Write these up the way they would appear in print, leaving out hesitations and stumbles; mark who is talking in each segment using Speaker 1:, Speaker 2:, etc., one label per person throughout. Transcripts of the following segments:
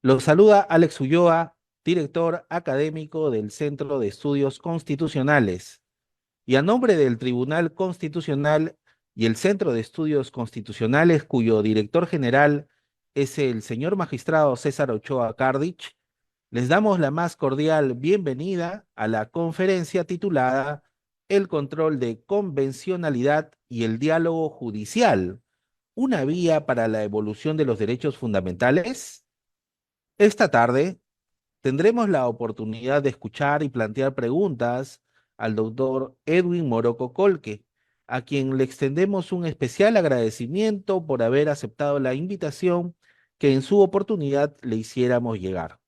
Speaker 1: Los saluda Alex Ulloa, director académico del Centro de Estudios Constitucionales. Y a nombre del Tribunal Constitucional y el Centro de Estudios Constitucionales, cuyo director general es el señor magistrado César Ochoa Cardich, les damos la más cordial bienvenida a la conferencia titulada El control de convencionalidad y el diálogo judicial, una vía para la evolución de los derechos fundamentales. Esta tarde tendremos la oportunidad de escuchar y plantear preguntas al doctor Edwin Moroco Colque, a quien le extendemos un especial agradecimiento por haber aceptado la invitación que en su oportunidad le hiciéramos llegar.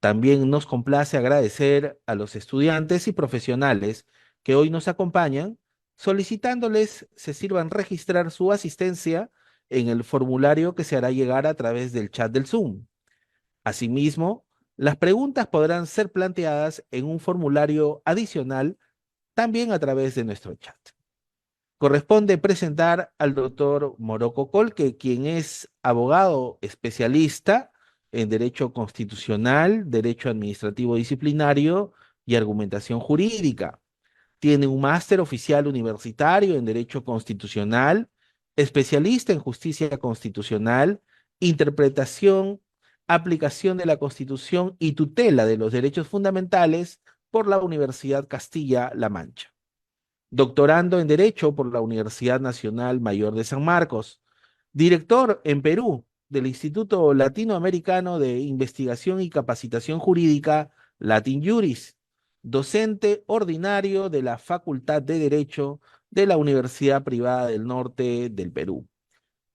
Speaker 1: También nos complace agradecer a los estudiantes y profesionales que hoy nos acompañan, solicitándoles se sirvan registrar su asistencia en el formulario que se hará llegar a través del chat del Zoom. Asimismo, las preguntas podrán ser planteadas en un formulario adicional también a través de nuestro chat. Corresponde presentar al doctor Moroco Colque, quien es abogado especialista en Derecho Constitucional, Derecho Administrativo Disciplinario y Argumentación Jurídica. Tiene un máster oficial universitario en Derecho Constitucional, especialista en Justicia Constitucional, Interpretación, Aplicación de la Constitución y Tutela de los Derechos Fundamentales por la Universidad Castilla-La Mancha. Doctorando en Derecho por la Universidad Nacional Mayor de San Marcos. Director en Perú del Instituto Latinoamericano de Investigación y Capacitación Jurídica, Latin Juris. Docente ordinario de la Facultad de Derecho de la Universidad Privada del Norte del Perú.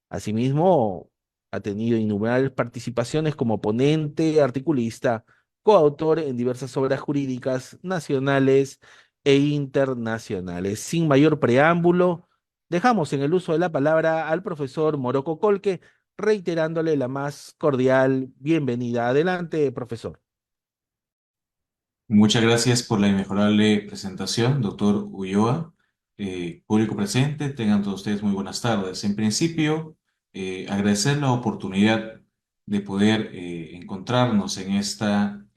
Speaker 1: Asimismo, ha tenido innumerables participaciones como ponente, articulista, coautor en diversas obras jurídicas nacionales e internacionales. Sin mayor preámbulo, dejamos en el uso de la palabra al profesor Moroco Colque, reiterándole la más cordial bienvenida. Adelante, profesor.
Speaker 2: Muchas gracias por la inmejorable presentación, doctor Ulloa. Público presente, tengan todos ustedes muy buenas tardes. En principio, agradecer la oportunidad de poder encontrarnos en esta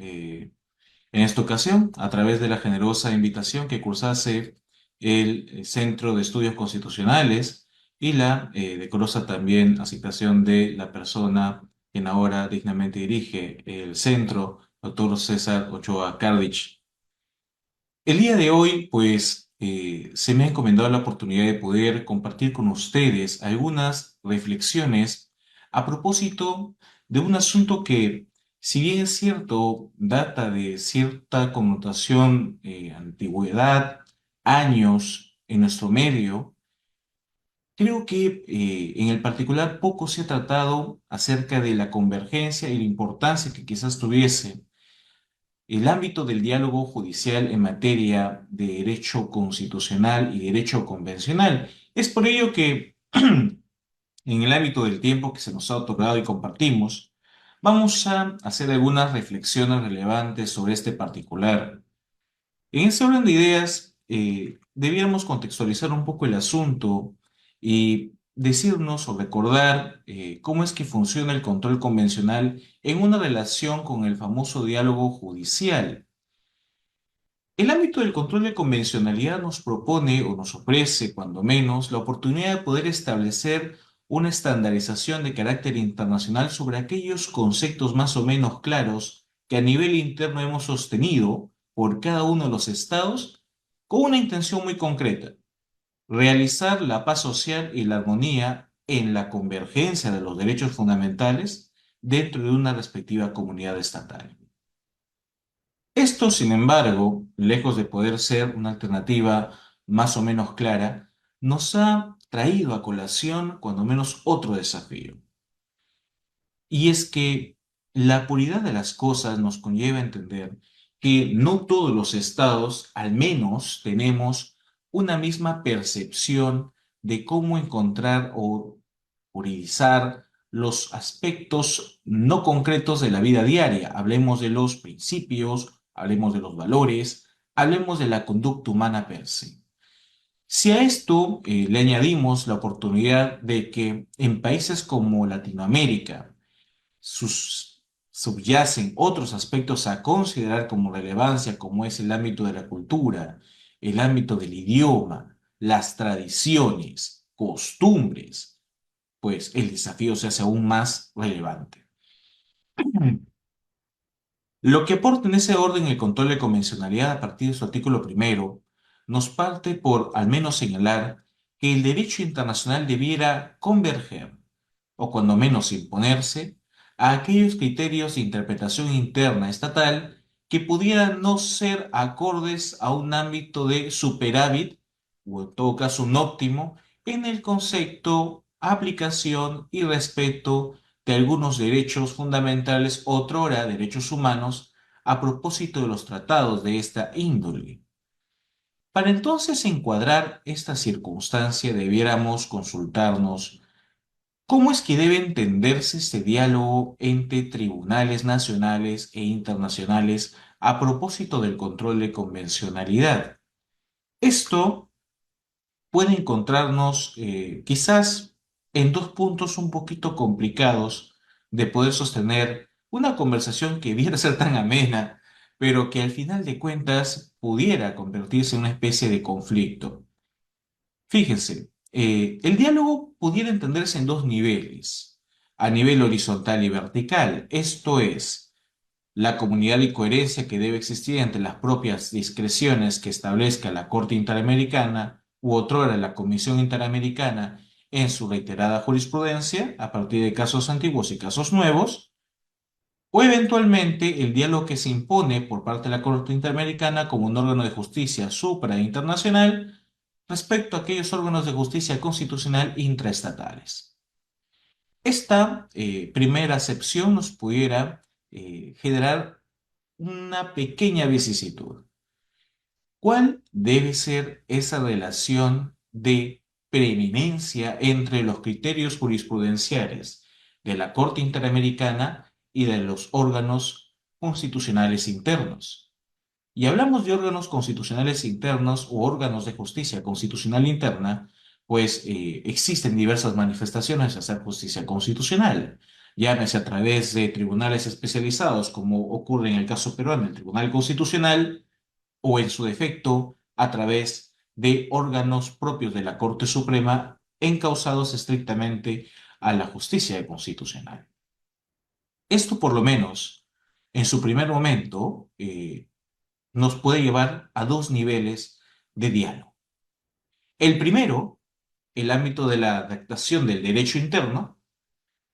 Speaker 2: ocasión a través de la generosa invitación que cursase el Centro de Estudios Constitucionales y la decorosa también aceptación de la persona quien ahora dignamente dirige el centro, doctor César Ochoa Cardich. El día de hoy, pues, se me ha encomendado la oportunidad de poder compartir con ustedes algunas reflexiones a propósito de un asunto que, si bien es cierto, data de cierta connotación, antigüedad, años en nuestro medio, creo que en el particular poco se ha tratado acerca de la convergencia y la importancia que quizás tuviese el ámbito del diálogo judicial en materia de derecho constitucional y derecho convencional. Es por ello que, en el ámbito del tiempo que se nos ha otorgado y compartimos, vamos a hacer algunas reflexiones relevantes sobre este particular. En ese orden de ideas, debíamos contextualizar un poco el asunto y decirnos o recordar cómo es que funciona el control convencional en una relación con el famoso diálogo judicial. El ámbito del control de convencionalidad nos propone o nos ofrece, cuando menos, la oportunidad de poder establecer una estandarización de carácter internacional sobre aquellos conceptos más o menos claros que a nivel interno hemos sostenido por cada uno de los estados con una intención muy concreta: realizar la paz social y la armonía en la convergencia de los derechos fundamentales dentro de una respectiva comunidad estatal. Esto, sin embargo, lejos de poder ser una alternativa más o menos clara, nos ha traído a colación cuando menos otro desafío. Y es que la puridad de las cosas nos conlleva a entender que no todos los estados, al menos, tenemos una misma percepción de cómo encontrar o juridizar los aspectos no concretos de la vida diaria. Hablemos de los principios, hablemos de los valores, hablemos de la conducta humana per se. Si a esto le añadimos la oportunidad de que en países como Latinoamérica, sus subyacen otros aspectos a considerar como relevancia, como es el ámbito de la cultura, el ámbito del idioma, las tradiciones, costumbres, pues el desafío se hace aún más relevante. Lo que aporta en ese orden el control de convencionalidad a partir de su artículo primero nos parte por al menos señalar que el derecho internacional debiera converger, o cuando menos imponerse, a aquellos criterios de interpretación interna estatal que pudieran no ser acordes a un ámbito de superávit, o en todo caso un óptimo, en el concepto, aplicación y respeto de algunos derechos fundamentales, otrora derechos humanos, a propósito de los tratados de esta índole. Para entonces encuadrar esta circunstancia debiéramos consultarnos cómo es que debe entenderse este diálogo entre tribunales nacionales e internacionales a propósito del control de convencionalidad. Esto puede encontrarnos quizás en dos puntos un poquito complicados de poder sostener una conversación que viera ser tan amena, pero que al final de cuentas pudiera convertirse en una especie de conflicto. Fíjense, el diálogo pudiera entenderse en dos niveles, a nivel horizontal y vertical, esto es, la comunidad y coherencia que debe existir entre las propias discreciones que establezca la Corte Interamericana u otrora la Comisión Interamericana en su reiterada jurisprudencia a partir de casos antiguos y casos nuevos, o eventualmente el diálogo que se impone por parte de la Corte Interamericana como un órgano de justicia suprainternacional respecto a aquellos órganos de justicia constitucional intraestatales. Esta primera acepción nos pudiera generar una pequeña vicisitud. ¿Cuál debe ser esa relación de preeminencia entre los criterios jurisprudenciales de la Corte Interamericana y de los órganos constitucionales internos? Y hablamos de órganos constitucionales internos o órganos de justicia constitucional interna, pues existen diversas manifestaciones de hacer justicia constitucional, llámese a través de tribunales especializados, como ocurre en el caso peruano, el Tribunal Constitucional, o en su defecto a través de órganos propios de la Corte Suprema encausados estrictamente a la justicia constitucional. Esto por lo menos, en su primer momento, nos puede llevar a dos niveles de diálogo. El primero, el ámbito de la adaptación del derecho interno,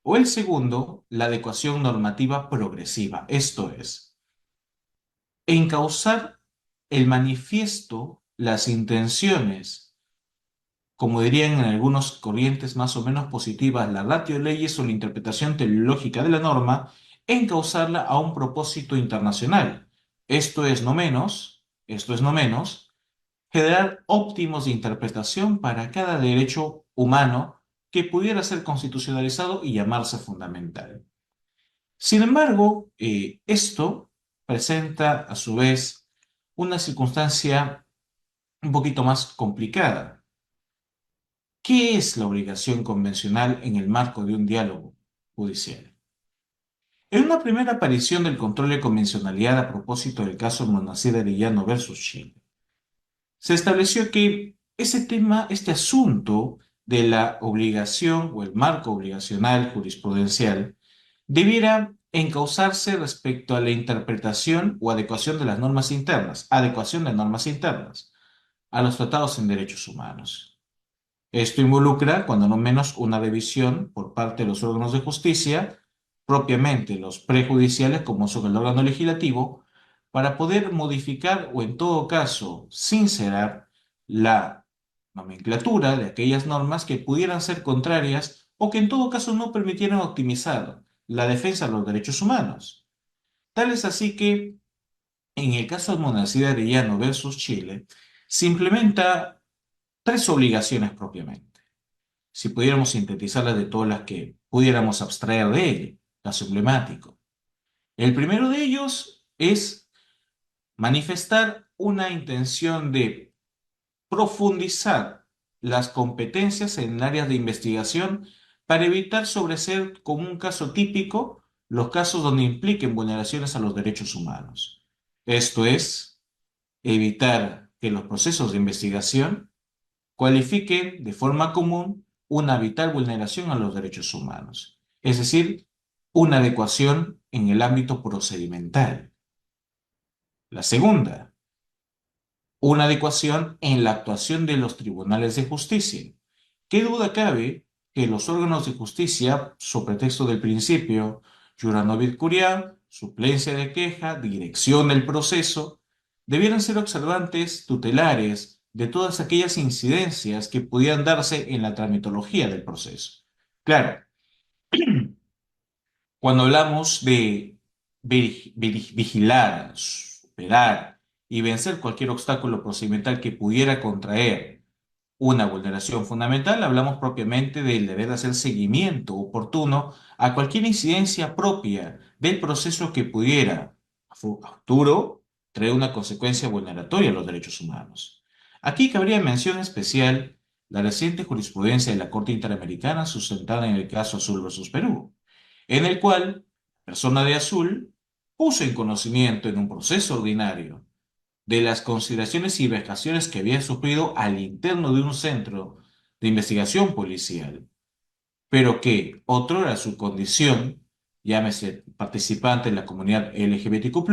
Speaker 2: o el segundo, la adecuación normativa progresiva, esto es, encauzar el manifiesto, las intenciones, como dirían en algunas corrientes más o menos positivas, la ratio leyes o la interpretación teleológica de la norma, encauzarla a un propósito internacional. Esto es no menos, generar óptimos de interpretación para cada derecho humano que pudiera ser constitucionalizado y llamarse fundamental. Sin embargo, esto presenta a su vez una circunstancia un poquito más complicada. ¿Qué es la obligación convencional en el marco de un diálogo judicial? En una primera aparición del control de convencionalidad a propósito del caso Monastir Arellano versus Chile, se estableció que ese tema, este asunto de la obligación o el marco obligacional jurisprudencial, debiera encauzarse respecto a la interpretación o adecuación de las normas internas, adecuación de normas internas a los tratados en derechos humanos. Esto involucra, cuando no menos, una revisión por parte de los órganos de justicia, propiamente los prejudiciales, como son el órgano legislativo, para poder modificar o, en todo caso, sincerar la nomenclatura de aquellas normas que pudieran ser contrarias o que, en todo caso, no permitieran optimizar la defensa de los derechos humanos. Tal es así que, en el caso de Monastir Arellano versus Chile, se implementa tres obligaciones propiamente. Si pudiéramos sintetizarlas de todas las que pudiéramos abstraer de él, caso emblemático. El primero de ellos es manifestar una intención de profundizar las competencias en áreas de investigación para evitar sobreser como un caso típico los casos donde impliquen vulneraciones a los derechos humanos. Esto es, evitar que los procesos de investigación cualifiquen de forma común una vital vulneración a los derechos humanos, es decir, una adecuación en el ámbito procedimental. La segunda, una adecuación en la actuación de los tribunales de justicia. ¿Qué duda cabe que los órganos de justicia, sobre pretexto del principio, jura novit curiam, suplencia de queja, dirección del proceso, debieran ser observantes tutelares de todas aquellas incidencias que pudieran darse en la tramitología del proceso? Claro, cuando hablamos de vigilar, superar y vencer cualquier obstáculo procedimental que pudiera contraer una vulneración fundamental, hablamos propiamente del deber de hacer seguimiento oportuno a cualquier incidencia propia del proceso que pudiera a futuro traer una consecuencia vulneratoria a los derechos humanos. Aquí cabría mención especial la reciente jurisprudencia de la Corte Interamericana sustentada en el caso Azul versus Perú, en el cual la persona de Azul puso en conocimiento en un proceso ordinario de las consideraciones y vejaciones que había sufrido al interno de un centro de investigación policial, pero que otrora su condición, llámese participante en la comunidad LGBTQ+,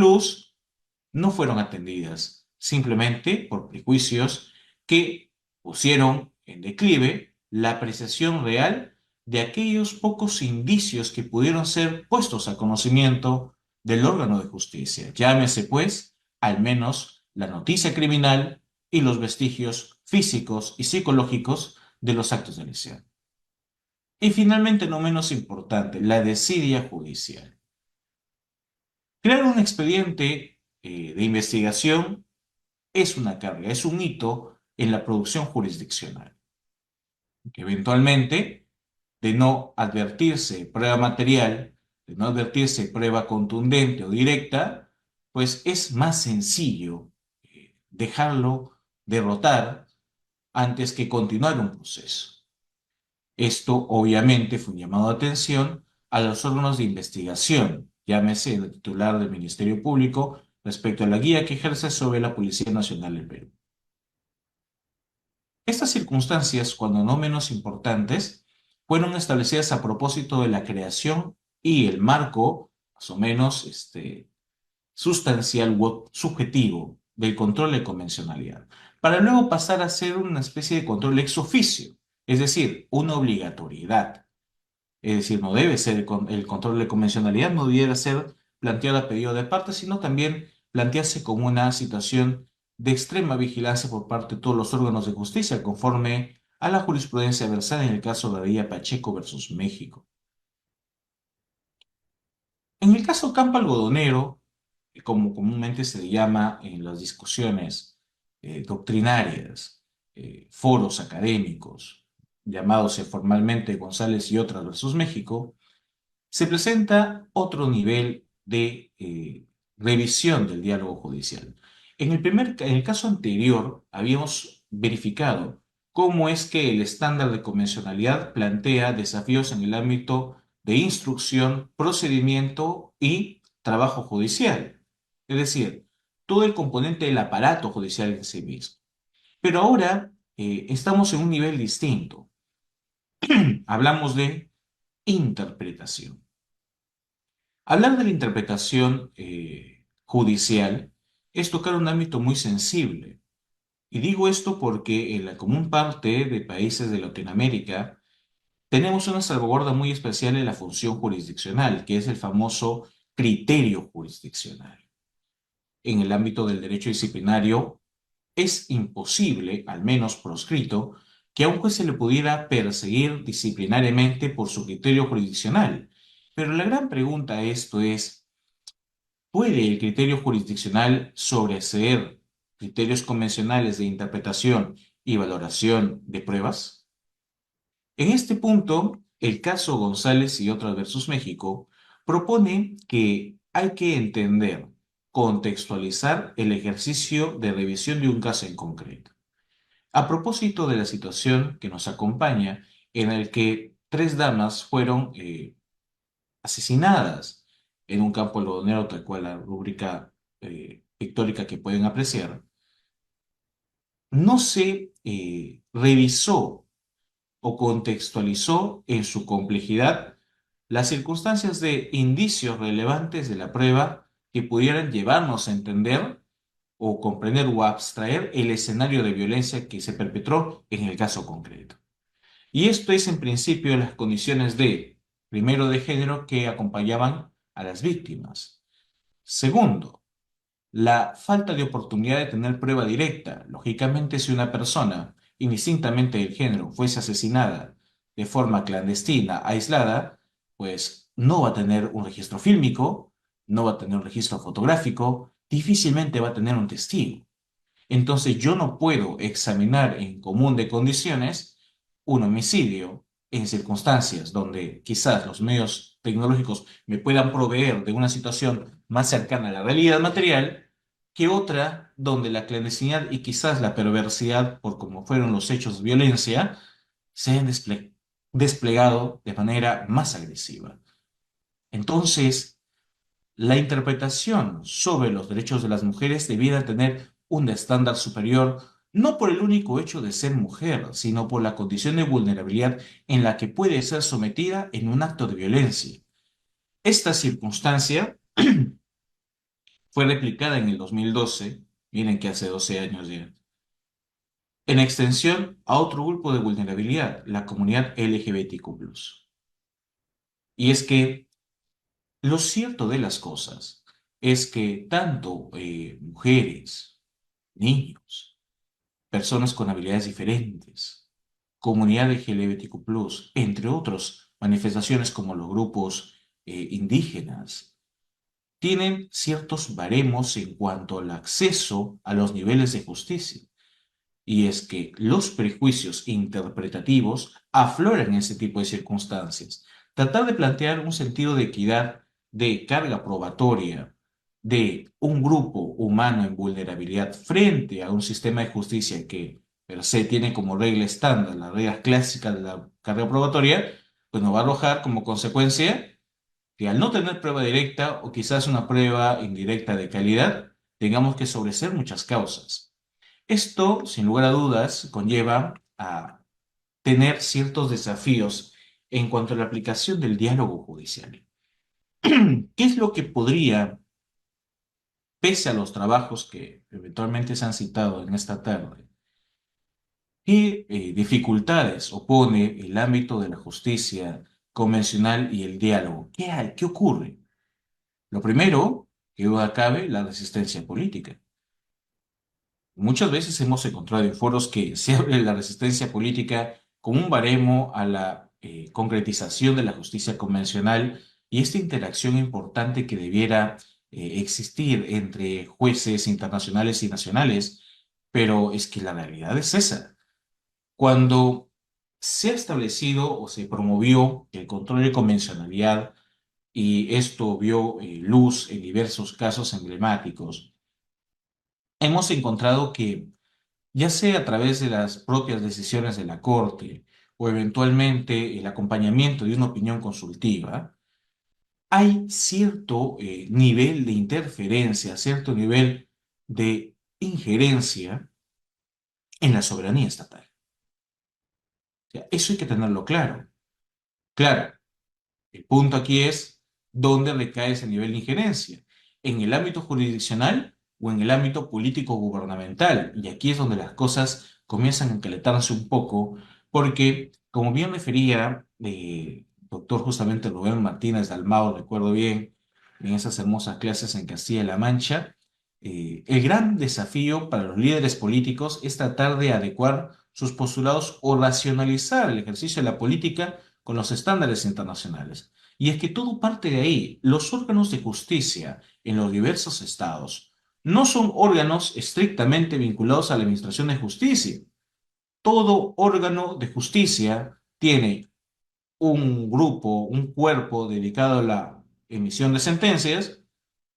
Speaker 2: no fueron atendidas, simplemente por prejuicios que pusieron en declive la apreciación real de aquellos pocos indicios que pudieron ser puestos a conocimiento del órgano de justicia. Llámese, pues, al menos la noticia criminal y los vestigios físicos y psicológicos de los actos de lesión. Y finalmente, no menos importante, la desidia judicial. Crear un expediente de investigación es una carga, es un hito en la producción jurisdiccional, que eventualmente, de no advertirse prueba material, de no advertirse prueba contundente o directa, pues es más sencillo dejarlo derrotar antes que continuar un proceso. Esto obviamente fue un llamado de atención a los órganos de investigación, llámese el titular del Ministerio Público, respecto a la guía que ejerce sobre la Policía Nacional del Perú. Estas circunstancias, cuando no menos importantes, fueron establecidas a propósito de la creación y el marco, más o menos, sustancial u subjetivo del control de convencionalidad, para luego pasar a ser una especie de control ex oficio, es decir, una obligatoriedad. Es decir, no debe ser el control de convencionalidad, no debiera ser planteado a pedido de parte, sino también plantearse como una situación de extrema vigilancia por parte de todos los órganos de justicia, conforme a la jurisprudencia versada en el caso de Villa Pacheco versus México. En el caso Campo Algodonero, como comúnmente se le llama en las discusiones doctrinarias, foros académicos, llamados formalmente González y otras versus México, se presenta otro nivel de revisión del diálogo judicial. En el caso anterior, habíamos verificado cómo es que el estándar de convencionalidad plantea desafíos en el ámbito de instrucción, procedimiento y trabajo judicial. Es decir, todo el componente del aparato judicial en sí mismo. Pero ahora estamos en un nivel distinto. Hablamos de interpretación. Hablar de la interpretación judicial es tocar un ámbito muy sensible. Y digo esto porque en la común parte de países de Latinoamérica tenemos una salvaguarda muy especial en la función jurisdiccional, que es el famoso criterio jurisdiccional. En el ámbito del derecho disciplinario es imposible, al menos proscrito, que a un juez se le pudiera perseguir disciplinariamente por su criterio jurisdiccional. Pero la gran pregunta a esto es, ¿puede el criterio jurisdiccional sobreseer criterios convencionales de interpretación y valoración de pruebas? En este punto, el caso González y otras versus México propone que hay que entender, contextualizar el ejercicio de revisión de un caso en concreto. A propósito de la situación que nos acompaña, en el que tres damas fueron asesinadas en un campo algodonero, tal cual la rúbrica pictórica que pueden apreciar, no se revisó o contextualizó en su complejidad las circunstancias de indicios relevantes de la prueba que pudieran llevarnos a entender o comprender o abstraer el escenario de violencia que se perpetró en el caso concreto. Y esto es en principio las condiciones de, primero, de género que acompañaban a las víctimas. Segundo, la falta de oportunidad de tener prueba directa. Lógicamente, si una persona, indistintamente del género, fuese asesinada de forma clandestina, aislada, pues no va a tener un registro fílmico, no va a tener un registro fotográfico, difícilmente va a tener un testigo. Entonces yo no puedo examinar en común de condiciones un homicidio en circunstancias donde quizás los medios tecnológicos me puedan proveer de una situación más cercana a la realidad material que otra donde la clandestinidad y quizás la perversidad por cómo fueron los hechos de violencia se hayan desplegado de manera más agresiva. Entonces, la interpretación sobre los derechos de las mujeres debiera tener un estándar superior, no por el único hecho de ser mujer, sino por la condición de vulnerabilidad en la que puede ser sometida en un acto de violencia. Esta circunstancia fue replicada en el 2012, miren que hace 12 años ya, en extensión a otro grupo de vulnerabilidad, la comunidad LGBTQ+. Y es que lo cierto de las cosas es que tanto mujeres, niños, personas con habilidades diferentes, comunidad LGBTQ+, entre otras manifestaciones como los grupos indígenas, tienen ciertos baremos en cuanto al acceso a los niveles de justicia. Y es que los prejuicios interpretativos afloran en ese tipo de circunstancias. Tratar de plantear un sentido de equidad, de carga probatoria, de un grupo humano en vulnerabilidad frente a un sistema de justicia que per se tiene como regla estándar las reglas clásicas de la carga probatoria, pues nos va a arrojar como consecuencia que al no tener prueba directa o quizás una prueba indirecta de calidad, tengamos que sobreser muchas causas. Esto, sin lugar a dudas, conlleva a tener ciertos desafíos en cuanto a la aplicación del diálogo judicial. ¿Qué es lo que podría, pese a los trabajos que eventualmente se han citado en esta tarde, qué dificultades opone el ámbito de la justicia convencional y el diálogo? ¿Qué hay? ¿Qué ocurre? Lo primero, que duda cabe, la resistencia política. Muchas veces hemos encontrado en foros que se abre la resistencia política como un baremo a la concretización de la justicia convencional y esta interacción importante que debiera existir entre jueces internacionales y nacionales, pero es que la realidad es esa. Cuando se ha establecido o se promovió el control de convencionalidad y esto vio luz en diversos casos emblemáticos, hemos encontrado que ya sea a través de las propias decisiones de la Corte o eventualmente el acompañamiento de una opinión consultiva, hay cierto nivel de interferencia, cierto nivel de injerencia en la soberanía estatal. O sea, eso hay que tenerlo claro. Claro, el punto aquí es dónde recae ese nivel de injerencia, en el ámbito jurisdiccional o en el ámbito político gubernamental. Y aquí es donde las cosas comienzan a encalentarse un poco, porque, como bien refería doctor justamente Rubén Martínez Dalmau, recuerdo bien, en esas hermosas clases en Castilla-La Mancha, el gran desafío para los líderes políticos es tratar de adecuar sus postulados o racionalizar el ejercicio de la política con los estándares internacionales. Y es que todo parte de ahí. Los órganos de justicia en los diversos estados no son órganos estrictamente vinculados a la administración de justicia. Todo órgano de justicia tiene un grupo, un cuerpo dedicado a la emisión de sentencias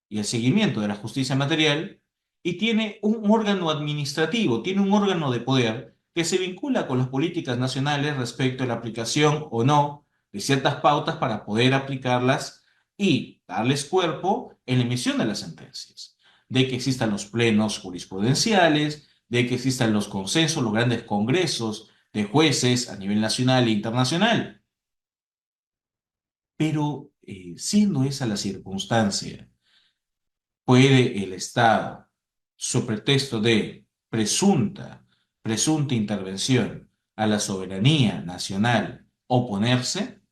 Speaker 2: y el seguimiento de la justicia material, y tiene un órgano administrativo, tiene un órgano de poder que se vincula con las políticas nacionales respecto a la aplicación o no de ciertas pautas para poder aplicarlas y darles cuerpo en la emisión de las sentencias, de que existan los plenos jurisprudenciales, de que existan los consensos, los grandes congresos de jueces a nivel nacional e internacional. Pero siendo esa la circunstancia, ¿puede el Estado, su pretexto de presunta intervención a la soberanía nacional, oponerse?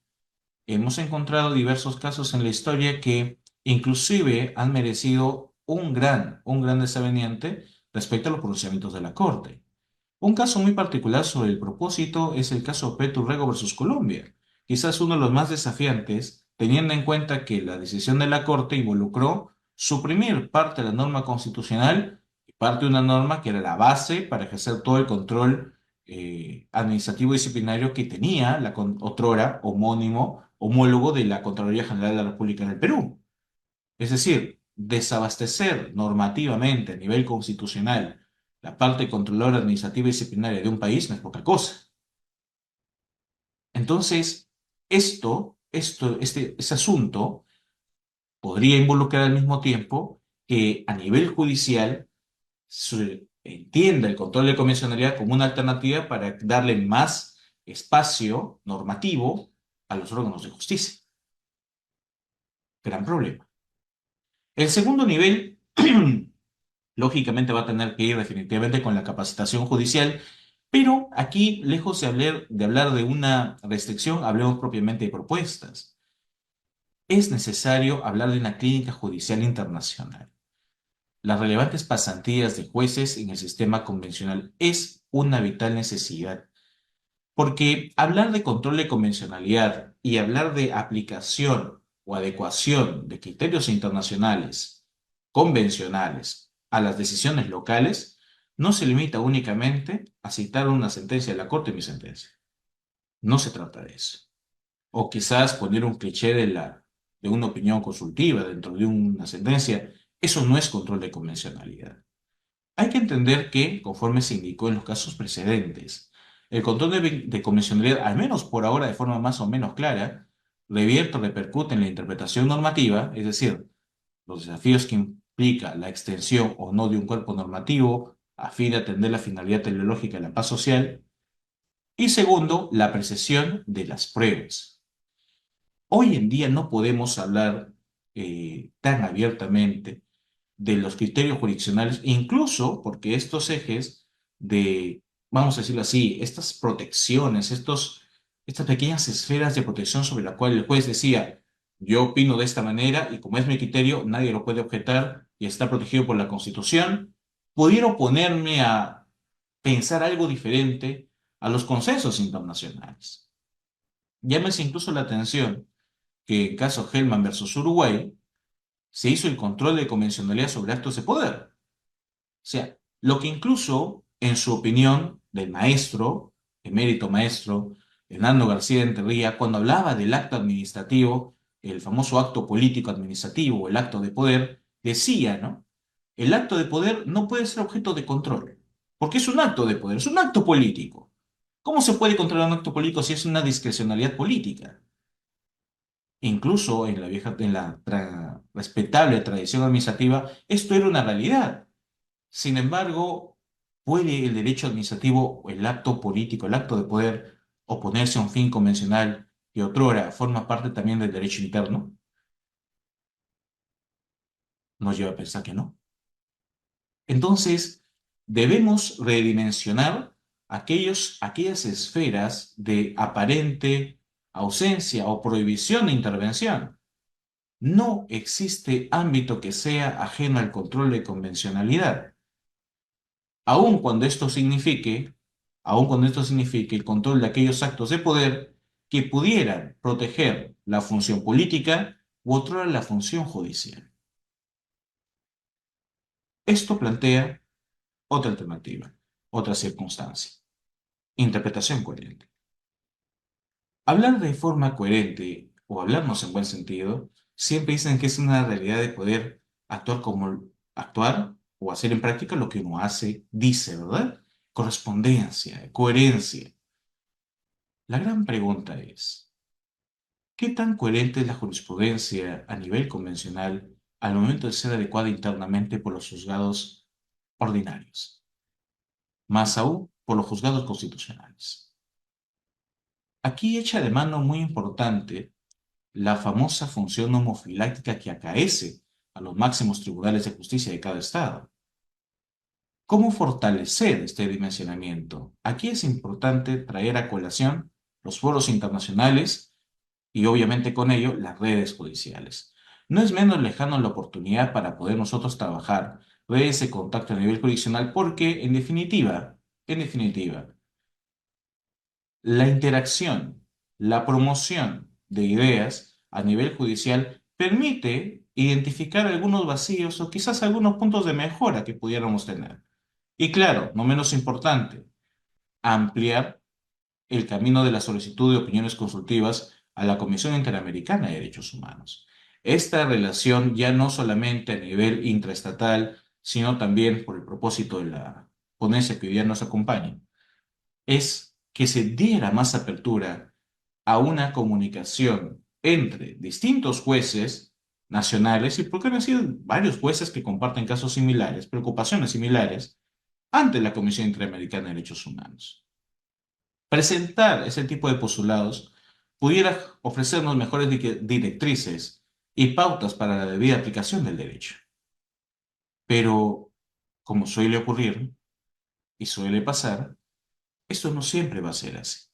Speaker 2: Hemos encontrado diversos casos en la historia que inclusive han merecido un gran desavenimiento respecto a los pronunciamientos de la Corte. Un caso muy particular sobre el propósito es el caso Rego versus Colombia, quizás uno de los más desafiantes, teniendo en cuenta que la decisión de la Corte involucró suprimir parte de la norma constitucional y parte de una norma que era la base para ejercer todo el control administrativo disciplinario que tenía otrora homólogo de la Contraloría General de la República en el Perú. Es decir, desabastecer normativamente a nivel constitucional la parte controladora administrativa y disciplinaria de un país no es poca cosa. Entonces, este asunto podría involucrar al mismo tiempo que a nivel judicial se entienda el control de convencionalidad como una alternativa para darle más espacio normativo a los órganos de justicia. Gran problema. El segundo nivel, lógicamente, va a tener que ir definitivamente con la capacitación judicial, pero aquí, lejos de hablar de una restricción, hablemos propiamente de propuestas. Es necesario hablar de una clínica judicial internacional. Las relevantes pasantías de jueces en el sistema convencional es una vital necesidad, porque hablar de control de convencionalidad y hablar de aplicación o adecuación de criterios internacionales convencionales a las decisiones locales no se limita únicamente a citar una sentencia de la Corte, mi sentencia. No se trata de eso. O quizás poner un cliché de una opinión consultiva dentro de una sentencia. Eso no es control de convencionalidad. Hay que entender que, conforme se indicó en los casos precedentes, el control de convencionalidad, al menos por ahora de forma más o menos clara, revierte o repercute en la interpretación normativa, es decir, los desafíos que implica la extensión o no de un cuerpo normativo a fin de atender la finalidad teleológica de la paz social, y segundo, la apreciación de las pruebas. Hoy en día no podemos hablar tan abiertamente de los criterios jurisdiccionales, incluso porque estos ejes de, vamos a decirlo así, estas protecciones, estas pequeñas esferas de protección sobre la cual el juez decía, yo opino de esta manera y como es mi criterio, nadie lo puede objetar y está protegido por la Constitución, pudieron ponerme a pensar algo diferente a los consensos internacionales. Llámese incluso la atención que en caso Hellman versus Uruguay, se hizo el control de convencionalidad sobre actos de poder. O sea, lo que incluso, en su opinión del maestro, emérito maestro, Hernando García de Enterría, cuando hablaba del acto administrativo, el famoso acto político administrativo, el acto de poder, decía, ¿no? El acto de poder no puede ser objeto de control, porque es un acto de poder, es un acto político. ¿Cómo se puede controlar un acto político si es una discrecionalidad política? Incluso en la respetable tradición administrativa, esto era una realidad. Sin embargo, ¿puede el derecho administrativo, o el acto político, el acto de poder, oponerse a un fin convencional que otrora forma parte también del derecho interno? Nos lleva a pensar que no. Entonces, debemos redimensionar aquellas esferas de aparente ausencia o prohibición de intervención. No existe ámbito que sea ajeno al control de convencionalidad, aun cuando esto signifique, aun cuando esto signifique el control de aquellos actos de poder que pudieran proteger la función política u otra la función judicial. Esto plantea otra alternativa, otra circunstancia, interpretación coherente. Hablar de forma coherente o hablarnos en buen sentido, siempre dicen que es una realidad de poder actuar o hacer en práctica lo que uno hace, dice, ¿verdad? Correspondencia, coherencia. La gran pregunta es, ¿Qué tan coherente es la jurisprudencia a nivel convencional al momento de ser adecuada internamente por los juzgados ordinarios? Más aún, por los juzgados constitucionales. Aquí echa de mano muy importante la famosa función homofiláctica que acaece a los máximos tribunales de justicia de cada estado. ¿Cómo fortalecer este dimensionamiento? Aquí es importante traer a colación los foros internacionales y obviamente con ello las redes judiciales. No es menos lejano la oportunidad para poder nosotros trabajar redes de contacto a nivel jurisdiccional porque en definitiva, la interacción, la promoción de ideas a nivel judicial permite identificar algunos vacíos o quizás algunos puntos de mejora que pudiéramos tener. Y claro, no menos importante, ampliar el camino de la solicitud de opiniones consultivas a la Comisión Interamericana de Derechos Humanos. Esta relación ya no solamente a nivel intraestatal, sino también por el propósito de la ponencia que hoy día nos acompaña, es que se diera más apertura a una comunicación entre distintos jueces nacionales y porque han sido varios jueces que comparten casos similares, preocupaciones similares, ante la Comisión Interamericana de Derechos Humanos. Presentar ese tipo de postulados pudiera ofrecernos mejores directrices y pautas para la debida aplicación del derecho. Pero, como suele ocurrir y suele pasar, esto no siempre va a ser así.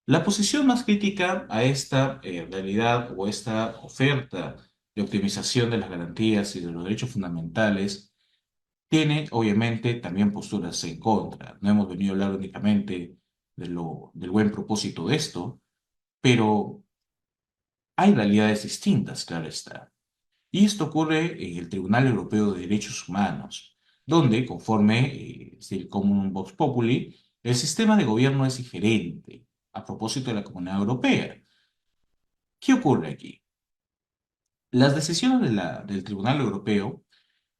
Speaker 2: La posición más crítica a esta realidad o esta oferta de optimización de las garantías y de los derechos fundamentales tiene obviamente también posturas en contra. No hemos venido a hablar únicamente del buen propósito de esto, pero hay realidades distintas, claro está. Y esto ocurre en el Tribunal Europeo de Derechos Humanos, donde, conforme el Common Vox Populi, el sistema de gobierno es diferente a propósito de la Comunidad Europea. ¿Qué ocurre aquí? Las decisiones del Tribunal Europeo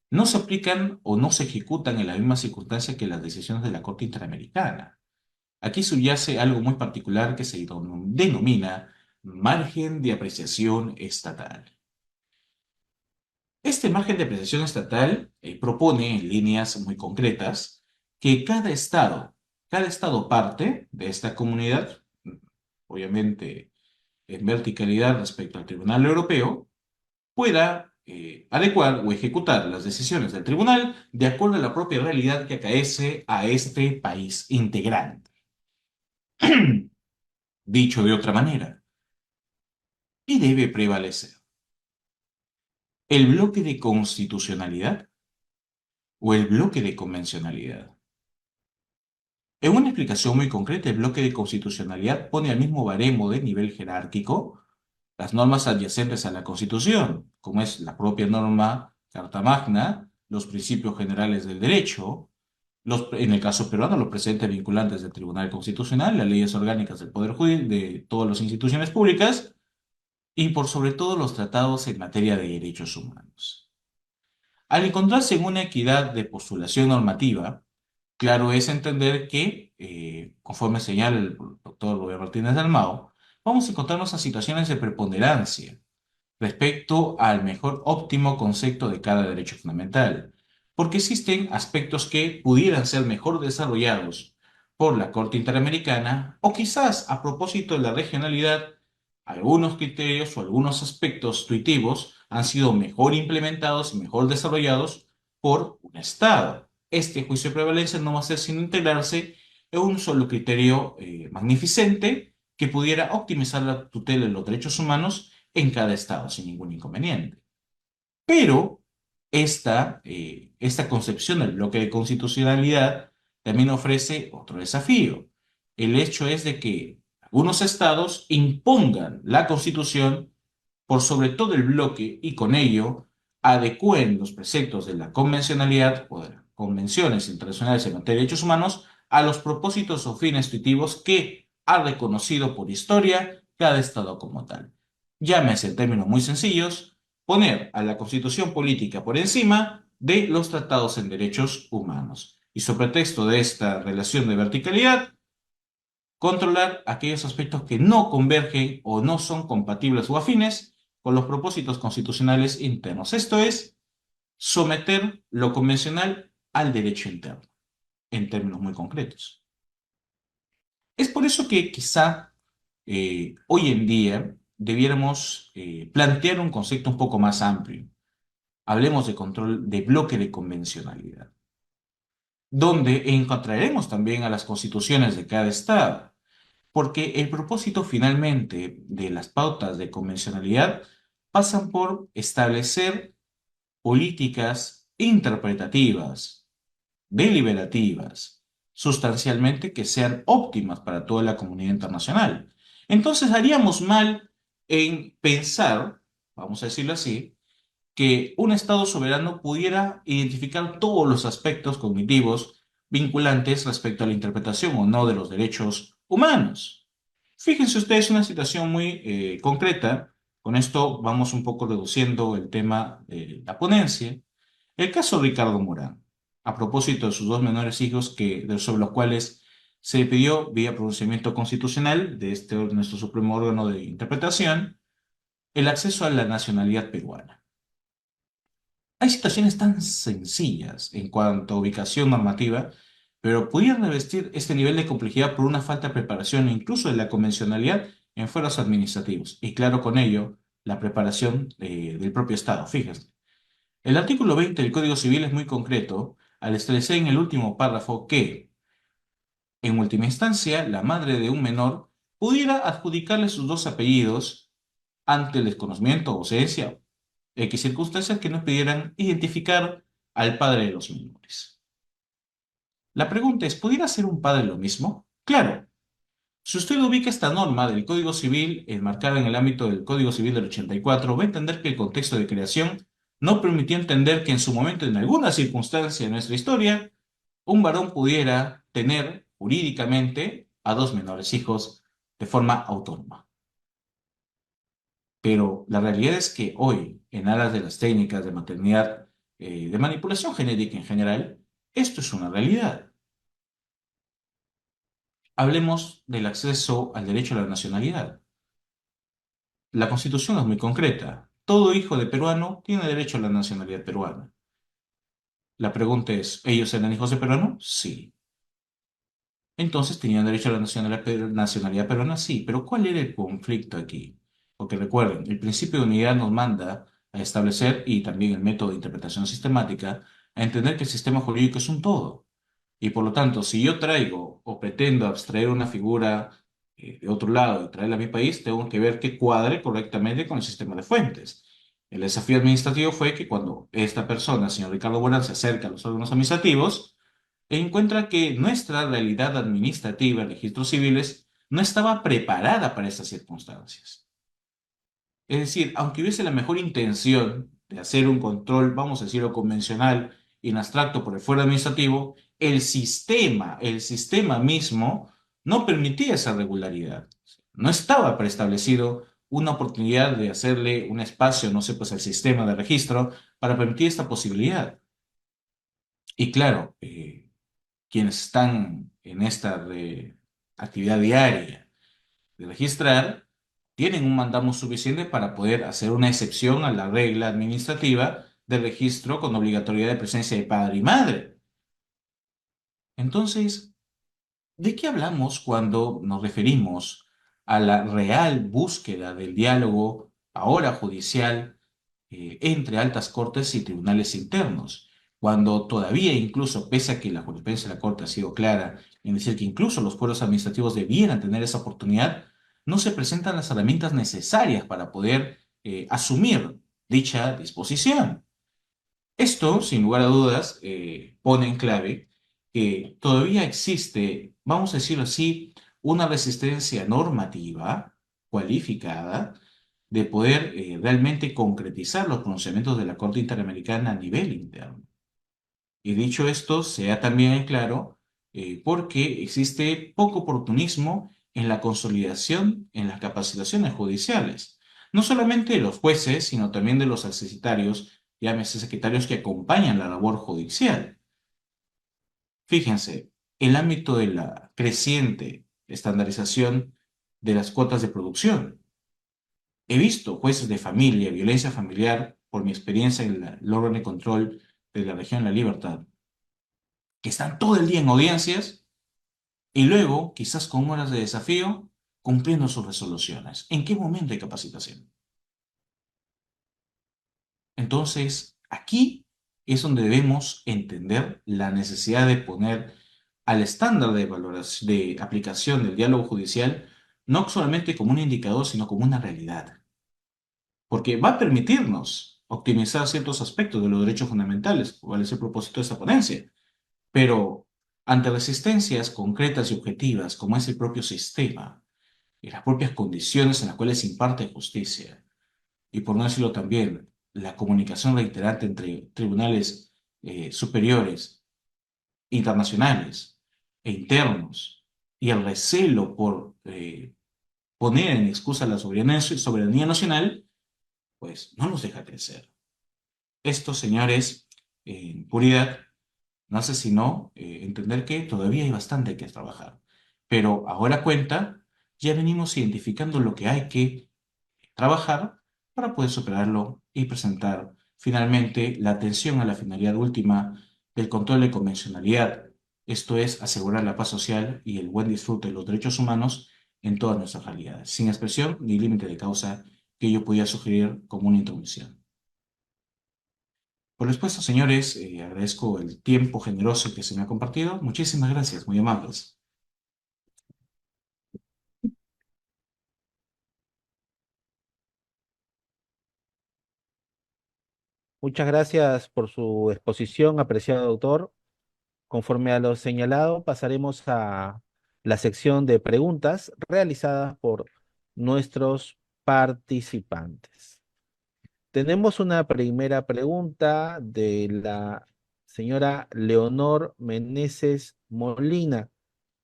Speaker 2: no se aplican o no se ejecutan en la misma circunstancia que las decisiones de la Corte Interamericana. Aquí subyace algo muy particular que se denomina margen de apreciación estatal. Este margen de apreciación estatal propone en líneas muy concretas que cada estado parte de esta comunidad, obviamente en verticalidad respecto al Tribunal Europeo, pueda adecuar o ejecutar las decisiones del tribunal de acuerdo a la propia realidad que acaece a este país integrante. Dicho de otra manera, y debe prevalecer el bloque de constitucionalidad o el bloque de convencionalidad. En una explicación muy concreta, el bloque de constitucionalidad pone al mismo baremo de nivel jerárquico las normas adyacentes a la Constitución, como es la propia norma Carta Magna, los principios generales del derecho, en el caso peruano, los precedentes vinculantes del Tribunal Constitucional, las leyes orgánicas del Poder Judicial, de todas las instituciones públicas, y por sobre todo los tratados en materia de derechos humanos. Al encontrarse en una equidad de postulación normativa, claro es entender que, conforme señala el doctor Rubén Martínez Dalmau, vamos a encontrarnos en situaciones de preponderancia respecto al mejor óptimo concepto de cada derecho fundamental, porque existen aspectos que pudieran ser mejor desarrollados por la Corte Interamericana o quizás a propósito de la regionalidad, algunos criterios o algunos aspectos tuitivos han sido mejor implementados y mejor desarrollados por un Estado. Este juicio de prevalencia no va a ser sino integrarse en un solo criterio magnificente que pudiera optimizar la tutela de los derechos humanos en cada estado sin ningún inconveniente. Pero esta concepción del bloque de constitucionalidad también ofrece otro desafío. El hecho es de que algunos estados impongan la constitución por sobre todo el bloque y con ello adecúen los preceptos de la convencionalidad o de las convenciones internacionales en materia de derechos humanos a los propósitos o fines tuitivos que ha reconocido por historia cada estado como tal. Llámese en términos muy sencillos, poner a la constitución política por encima de los tratados en derechos humanos. Y sobre texto de esta relación de verticalidad, controlar aquellos aspectos que no convergen o no son compatibles o afines con los propósitos constitucionales internos. Esto es someter lo convencional al derecho interno, en términos muy concretos. Es por eso que quizá hoy en día debiéramos plantear un concepto un poco más amplio. Hablemos de control de bloque de convencionalidad, donde encontraremos también a las constituciones de cada estado, porque el propósito finalmente de las pautas de convencionalidad pasan por establecer políticas interpretativas, deliberativas, sustancialmente que sean óptimas para toda la comunidad internacional. Entonces haríamos mal en pensar, vamos a decirlo así, que un Estado soberano pudiera identificar todos los aspectos cognitivos vinculantes respecto a la interpretación o no de los derechos humanos. Fíjense ustedes una situación muy concreta. Con esto vamos un poco reduciendo el tema de la ponencia. El caso de Ricardo Morán, a propósito de sus dos menores hijos sobre los cuales se le pidió, vía pronunciamiento constitucional de nuestro supremo órgano de interpretación, el acceso a la nacionalidad peruana. Hay situaciones tan sencillas en cuanto a ubicación normativa, pero pudieran revestir este nivel de complejidad por una falta de preparación incluso de la convencionalidad en fueros administrativos. Y claro, con ello, la preparación del propio Estado. Fíjense. El artículo 20 del Código Civil es muy concreto al establecer en el último párrafo que, en última instancia, la madre de un menor pudiera adjudicarle sus dos apellidos ante el desconocimiento o ausencia X circunstancias que nos pidieran identificar al padre de los menores. La pregunta es, ¿pudiera ser un padre lo mismo? Claro, si usted ubica esta norma del Código Civil enmarcada en el ámbito del Código Civil del 84, va a entender que el contexto de creación no permitió entender que en su momento, en alguna circunstancia de nuestra historia, un varón pudiera tener jurídicamente a dos menores hijos de forma autónoma. Pero la realidad es que hoy, en aras de las técnicas de maternidad, de manipulación genética en general, esto es una realidad. Hablemos del acceso al derecho a la nacionalidad. La Constitución es muy concreta. Todo hijo de peruano tiene derecho a la nacionalidad peruana. La pregunta es, ¿ellos eran hijos de peruano? Sí. Entonces tenían derecho a la nacionalidad peruana, sí. Pero ¿cuál era el conflicto aquí? Porque recuerden, el principio de unidad nos manda a establecer, y también el método de interpretación sistemática, a entender que el sistema jurídico es un todo. Y por lo tanto, si yo traigo o pretendo abstraer una figura de otro lado y traerla a mi país, tengo que ver que cuadre correctamente con el sistema de fuentes. El desafío administrativo fue que cuando esta persona, el señor Ricardo Morán, se acerca a los órganos administrativos, encuentra que nuestra realidad administrativa, registros civiles, no estaba preparada para estas circunstancias. Es decir, aunque hubiese la mejor intención de hacer un control, vamos a decirlo, convencional, en abstracto por el fuero administrativo, el sistema mismo no permitía esa regularidad. No estaba preestablecido una oportunidad de hacerle un espacio, no sé, pues al sistema de registro para permitir esta posibilidad. Y claro, quienes están en esta actividad diaria de registrar, tienen un mandamo suficiente para poder hacer una excepción a la regla administrativa de registro con obligatoriedad de presencia de padre y madre. Entonces, ¿de qué hablamos cuando nos referimos a la real búsqueda del diálogo, ahora judicial, entre altas cortes y tribunales internos? Cuando todavía, incluso pese a que la jurisprudencia de la Corte ha sido clara en decir que incluso los fueros administrativos debieran tener esa oportunidad, no se presentan las herramientas necesarias para poder asumir dicha disposición. Esto, sin lugar a dudas, pone en clave que todavía existe, vamos a decirlo así, una resistencia normativa cualificada de poder realmente concretizar los pronunciamientos de la Corte Interamericana a nivel interno. Y dicho esto, sea también en claro, porque existe poco oportunismo en la consolidación, en las capacitaciones judiciales, no solamente de los jueces, sino también de los accesitarios, llámese secretarios que acompañan la labor judicial. Fíjense, el ámbito de la creciente estandarización de las cuotas de producción. He visto jueces de familia, violencia familiar, por mi experiencia en el órgano de control de la región La Libertad, que están todo el día en audiencias y luego, quizás con horas de desafío, cumpliendo sus resoluciones. ¿En qué momento hay capacitación? Entonces, aquí es donde debemos entender la necesidad de poner al estándar de valoración, de aplicación del diálogo judicial, no solamente como un indicador, sino como una realidad, porque va a permitirnos optimizar ciertos aspectos de los derechos fundamentales, cuál es el propósito de esta ponencia. Pero ante resistencias concretas y objetivas, como es el propio sistema y las propias condiciones en las cuales se imparte justicia, y por no decirlo también, la comunicación reiterante entre tribunales superiores, internacionales e internos, y el recelo por poner en excusa la soberanía nacional, pues no nos deja crecer. Estos señores, en puridad, no hace sino entender que todavía hay bastante que trabajar. Pero ahora cuenta, ya venimos identificando lo que hay que trabajar para poder superarlo y presentar finalmente la atención a la finalidad última del control de convencionalidad. Esto es asegurar la paz social y el buen disfrute de los derechos humanos en todas nuestras realidades, sin expresión ni límite de causa que yo podía sugerir como una intromisión. Por lo expuesto, señores, agradezco el tiempo generoso que se me ha compartido. Muchísimas gracias, muy amables.
Speaker 1: Muchas gracias por su exposición, apreciado doctor. Conforme a lo señalado, pasaremos a la sección de preguntas realizadas por nuestros participantes. Tenemos una primera pregunta de la señora Leonor Meneses Molina.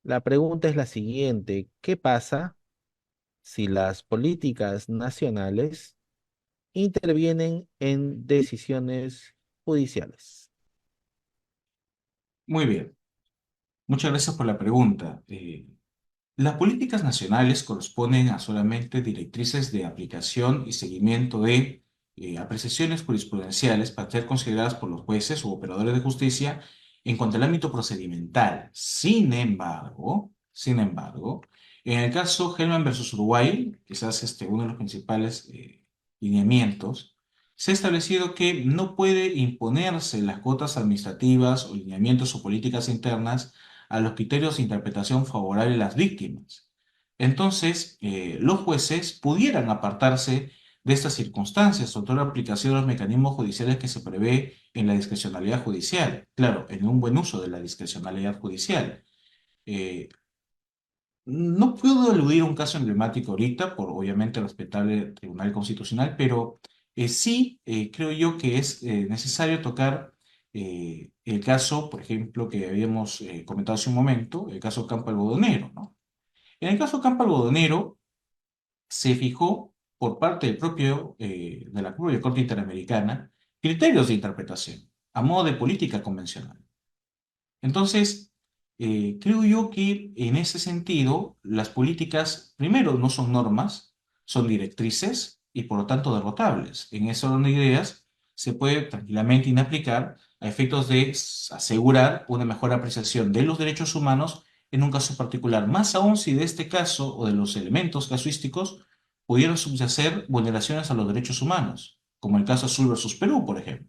Speaker 1: La pregunta es la siguiente: ¿qué pasa si las políticas nacionales intervienen en decisiones judiciales?
Speaker 2: Muy bien, muchas gracias por la pregunta. Las políticas nacionales corresponden a solamente directrices de aplicación y seguimiento de apreciaciones jurisprudenciales para ser consideradas por los jueces u operadores de justicia en cuanto al ámbito procedimental. Sin embargo, en el caso Hellman versus Uruguay, quizás uno de los principales lineamientos, se ha establecido que no puede imponerse las cuotas administrativas o lineamientos o políticas internas a los criterios de interpretación favorable a las víctimas. Entonces, los jueces pudieran apartarse de estas circunstancias, sobre todo la aplicación de los mecanismos judiciales que se prevé en la discrecionalidad judicial. Claro, en un buen uso de la discrecionalidad judicial. Eh, no puedo eludir un caso emblemático ahorita, por obviamente respetable Tribunal Constitucional, pero sí creo yo que es necesario tocar el caso, por ejemplo, que habíamos comentado hace un momento, el caso Campo Algodonero, ¿no? En el caso Campo Algodonero se fijó por parte de la propia Corte Interamericana criterios de interpretación a modo de política convencional. Entonces, creo yo que en ese sentido, las políticas, primero, no son normas, son directrices y por lo tanto derrotables. En ese orden de ideas, se puede tranquilamente inaplicar a efectos de asegurar una mejor apreciación de los derechos humanos en un caso particular, más aún si de este caso o de los elementos casuísticos pudieran subyacer vulneraciones a los derechos humanos, como el caso Azul versus Perú, por ejemplo.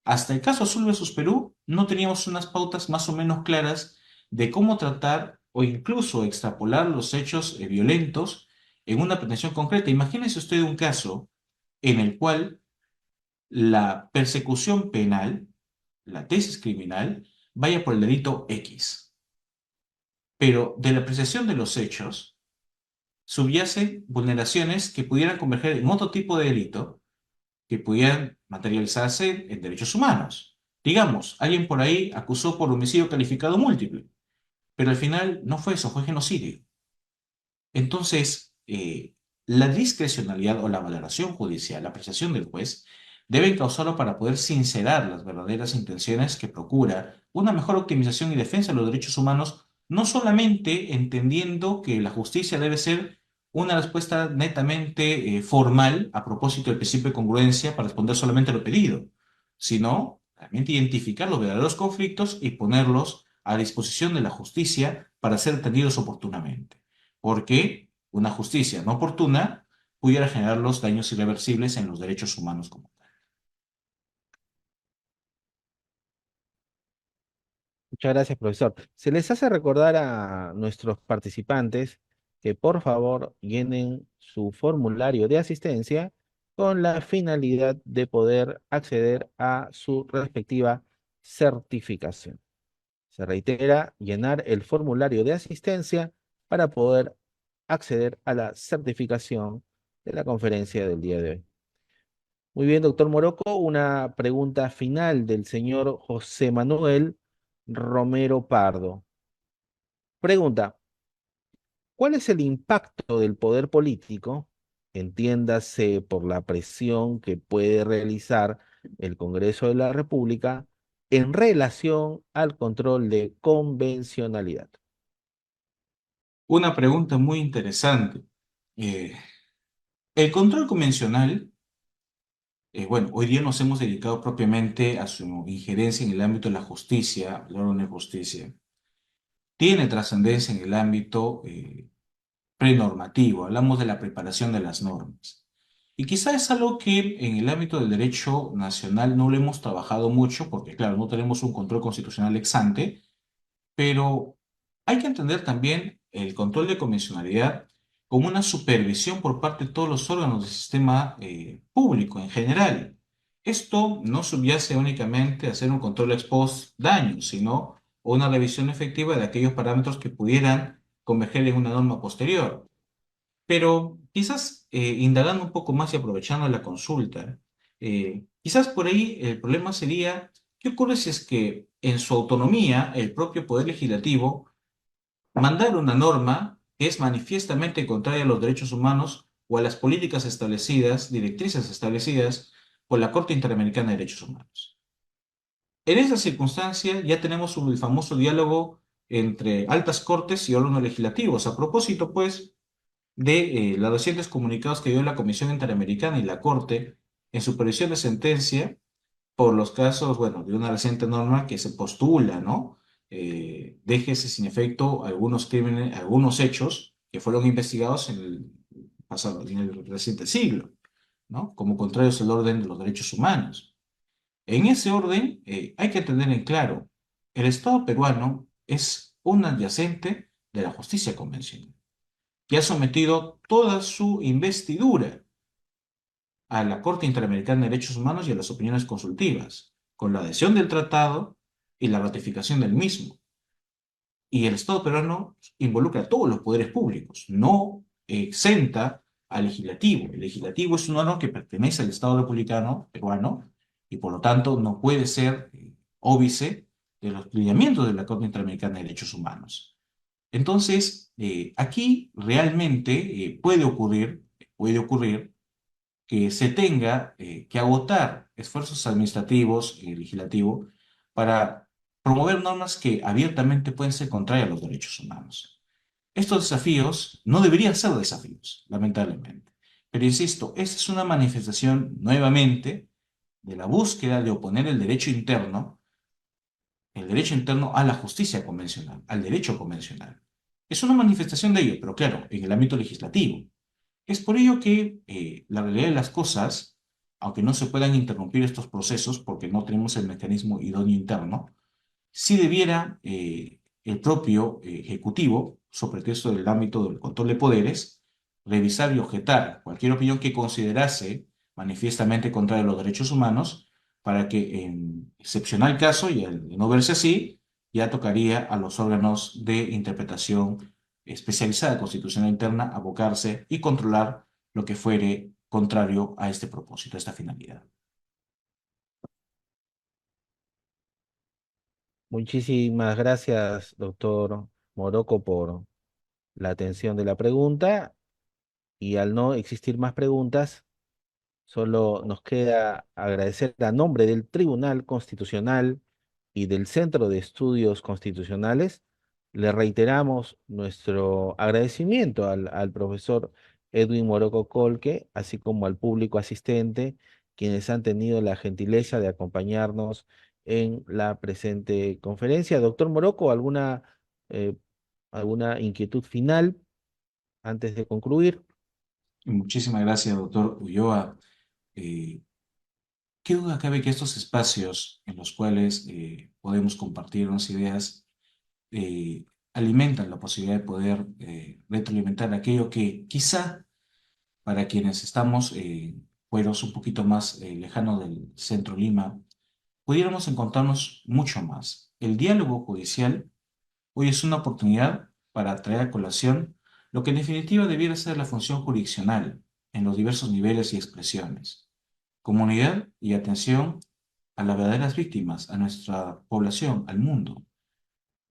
Speaker 2: Hasta el caso Azul versus Perú, no teníamos unas pautas más o menos claras de cómo tratar o incluso extrapolar los hechos violentos en una pretensión concreta. Imagínese usted un caso en el cual la persecución penal, la tesis criminal, vaya por el delito X, pero de la apreciación de los hechos subyacen vulneraciones que pudieran converger en otro tipo de delito que pudieran materializarse en derechos humanos. Digamos, alguien por ahí acusó por homicidio calificado múltiple, pero al final no fue eso, fue genocidio. Entonces, la discrecionalidad o la valoración judicial, la apreciación del juez, deben causarlo para poder sincerar las verdaderas intenciones que procura una mejor optimización y defensa de los derechos humanos no solamente entendiendo que la justicia debe ser una respuesta netamente formal a propósito del principio de congruencia para responder solamente a lo pedido, sino realmente identificar los verdaderos conflictos y ponerlos a disposición de la justicia para ser atendidos oportunamente. Porque una justicia no oportuna pudiera generar los daños irreversibles en los derechos humanos como tal.
Speaker 1: Muchas gracias, profesor. Se les hace recordar a nuestros participantes que por favor llenen su formulario de asistencia con la finalidad de poder acceder a su respectiva certificación. Se reitera, llenar el formulario de asistencia para poder acceder a la certificación de la conferencia del día de hoy. Muy bien, doctor Moroco, una pregunta final del señor José Manuel Romero Pardo. Pregunta, ¿cuál es el impacto del poder político, entiéndase por la presión que puede realizar el Congreso de la República en relación al control de convencionalidad?
Speaker 2: Una pregunta muy interesante. Eh, el control convencional, bueno, hoy día nos hemos dedicado propiamente a su injerencia en el ámbito de la justicia, la orden de justicia. Tiene trascendencia en el ámbito prenormativo, hablamos de la preparación de las normas. Y quizá es algo que en el ámbito del derecho nacional no lo hemos trabajado mucho, porque claro, no tenemos un control constitucional ex ante, pero hay que entender también el control de convencionalidad como una supervisión por parte de todos los órganos del sistema público en general. Esto no subyace únicamente a hacer un control ex post daño, sino una revisión efectiva de aquellos parámetros que pudieran converger en una norma posterior. Pero quizás indagando un poco más y aprovechando la consulta, quizás por ahí el problema sería, ¿qué ocurre si es que en su autonomía el propio Poder Legislativo mandara una norma que es manifiestamente contraria a los derechos humanos o a las políticas establecidas, directrices establecidas por la Corte Interamericana de Derechos Humanos? En esa circunstancia ya tenemos el famoso diálogo entre altas cortes y órganos legislativos. A propósito, pues, de los recientes comunicados que dio la Comisión Interamericana y la Corte en supervisión de sentencia por los casos, bueno, de una reciente norma que se postula, ¿no? Déjese sin efecto algunos crímenes, algunos hechos que fueron investigados en el pasado, en el reciente siglo, ¿no? Como contrarios al orden de los derechos humanos. En ese orden, hay que tener en claro, el Estado peruano es un adyacente de la justicia convencional que ha sometido toda su investidura a la Corte Interamericana de Derechos Humanos y a las opiniones consultivas, con la adhesión del tratado y la ratificación del mismo. Y el Estado peruano involucra a todos los poderes públicos, no exenta al legislativo. El legislativo es un órgano que pertenece al Estado republicano peruano y por lo tanto no puede ser óbice de los lineamientos de la Corte Interamericana de Derechos Humanos. Entonces, aquí realmente puede ocurrir que se tenga que agotar esfuerzos administrativos y legislativos para promover normas que abiertamente pueden ser contrarias a los derechos humanos. Estos desafíos no deberían ser desafíos, lamentablemente. Pero insisto, esta es una manifestación nuevamente de la búsqueda de oponer el derecho interno a la justicia convencional, al derecho convencional. Es una manifestación de ello, pero claro, en el ámbito legislativo. Es por ello que la realidad de las cosas, aunque no se puedan interrumpir estos procesos porque no tenemos el mecanismo idóneo interno, sí debiera el propio Ejecutivo, sobre pretexto del ámbito del control de poderes, revisar y objetar cualquier opinión que considerase manifiestamente contraria a los derechos humanos, para que en excepcional caso, y al no verse así, ya tocaría a los órganos de interpretación especializada constitucional interna abocarse y controlar lo que fuere contrario a este propósito, a esta finalidad.
Speaker 1: Muchísimas gracias, doctor Moroco, por la atención de la pregunta. Y al no existir más preguntas, solo nos queda agradecer a nombre del Tribunal Constitucional y del Centro de Estudios Constitucionales Le reiteramos nuestro agradecimiento al profesor Edwin Moroco Colque, así como al público asistente, quienes han tenido la gentileza de acompañarnos en la presente conferencia. Doctor Moroco, eh, alguna inquietud final antes de concluir?
Speaker 2: Muchísimas gracias, doctor Ulloa. Eh, ¿Qué duda cabe que estos espacios en los cuales podemos compartir unas ideas alimentan la posibilidad de poder retroalimentar aquello que quizá para quienes estamos fueros un poquito más lejanos del centro Lima, pudiéramos encontrarnos mucho más? El diálogo judicial hoy es una oportunidad para traer a colación lo que en definitiva debiera ser la función jurisdiccional en los diversos niveles y expresiones. Comunidad y atención a las verdaderas víctimas, a nuestra población, al mundo.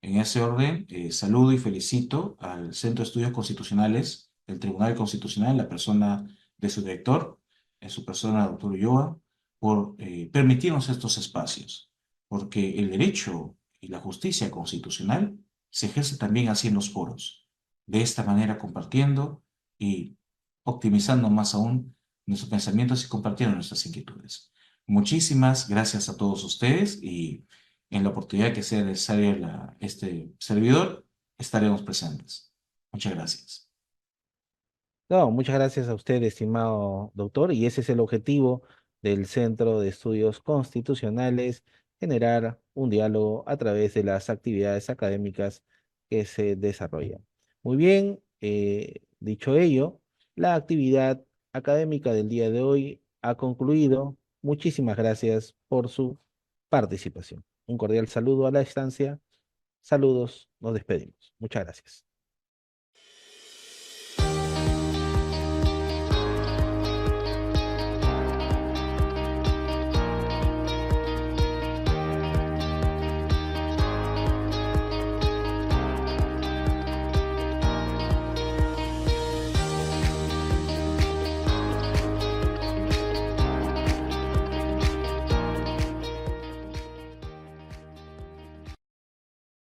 Speaker 2: En ese orden, saludo y felicito al Centro de Estudios Constitucionales, el Tribunal Constitucional, la persona de su director, en su persona, doctor Ulloa, por permitirnos estos espacios, porque el derecho y la justicia constitucional se ejerce también así en los foros, de esta manera compartiendo y optimizando más aún nuestros pensamientos y compartiendo nuestras inquietudes. Muchísimas gracias a todos ustedes y en la oportunidad que sea necesaria este servidor, estaremos presentes. Muchas gracias.
Speaker 1: No, muchas gracias a usted, estimado doctor, y ese es el objetivo del Centro de Estudios Constitucionales, generar un diálogo a través de las actividades académicas que se desarrollan. Muy bien, dicho ello, la actividad académica del día de hoy ha concluido. Muchísimas gracias por su participación. Un cordial saludo a la estancia. Saludos, nos despedimos. Muchas gracias.